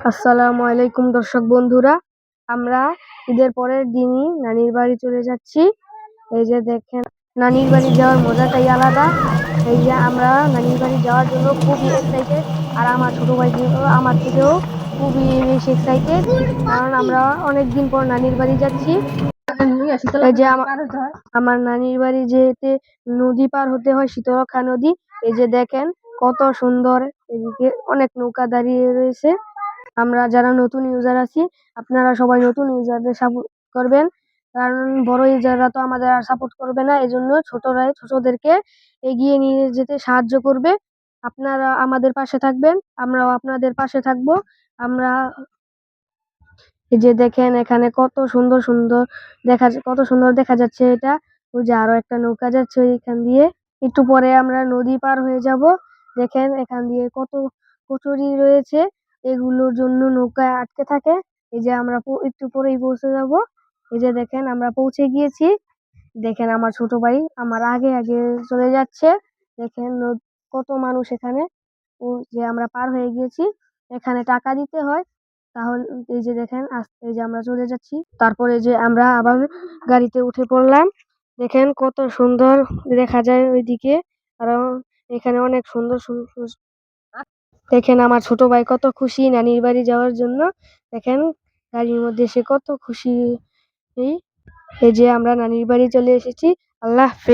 আসসালামু আলাইকুম দর্শক বন্ধুরা, আমরা ঈদের পরের দিনই নানির বাড়ি চলে যাচ্ছি। এই যে দেখেন, নানির বাড়ি যাওয়ার মজাটাই আলাদা। এই যে আমরা নানির বাড়ি যাওয়ার জন্য খুবই এক্সাইটেড, আর আমার ছোট ভাই আমার থেকেও খুবই বেশি এক্সাইটেড, কারণ আমরা অনেকদিন পর নানির বাড়ি যাচ্ছি। এই যে আমার নানির বাড়ি যেতে নদী পার হতে হয়, শীতলক্ষা নদী। এই যে দেখেন কত সুন্দর, এদিকে অনেক নৌকা দাঁড়িয়ে রয়েছে। আমরা যারা নতুন ইউজার আছি, আপনারা সবাই নতুন ইউজারদের সাপোর্ট করবেন, কারণ বড় ইউজাররা তো আমাদের আর সাপোর্ট করবে না। এজন্য ছোটরাই ছোটদেরকে এগিয়ে নিয়ে যেতে সাহায্য করবে। আপনারা আমাদের পাশে থাকবেন, আমরাও আপনাদের পাশে থাকবো। আমরা এই যে দেখেন এখানে কত সুন্দর সুন্দর কত সুন্দর দেখা যাচ্ছে এটা। ওই যে আরো একটা নৌকা যাচ্ছে ওইখান দিয়ে। একটু পরে আমরা নদী পার হয়ে যাব। দেখেন এখান দিয়ে কত কচুরি রয়েছে, এগুলোর জন্য নৌকা আটকে থাকে। এই যে আমরা একটু পরেই পৌঁছে যাব। এই যে দেখেন আমরা পৌঁছে গিয়েছি। দেখেন আমার ছোট ভাই আমার আগে আগে চলে যাচ্ছে। দেখেন কত মানুষ এখানে। ও যে আমরা পার হয়ে গিয়েছি, এখানে টাকা দিতে হয়। তাহলে এই যে দেখেন এই যে আমরা চলে যাচ্ছি। তারপরে যে আমরা আবার গাড়িতে উঠে পড়লাম। দেখেন কত সুন্দর দেখা যায় ওইদিকে। আর এখানে অনেক সুন্দর সুন্দর। দেখেন আমার ছোট ভাই কত খুশি নানির বাড়ি যাওয়ার জন্য। দেখেন গাড়ির মধ্যে সে কত খুশি। এই যে আমরা নানির বাড়ি চলে এসেছি। আল্লাহ হাফেজ।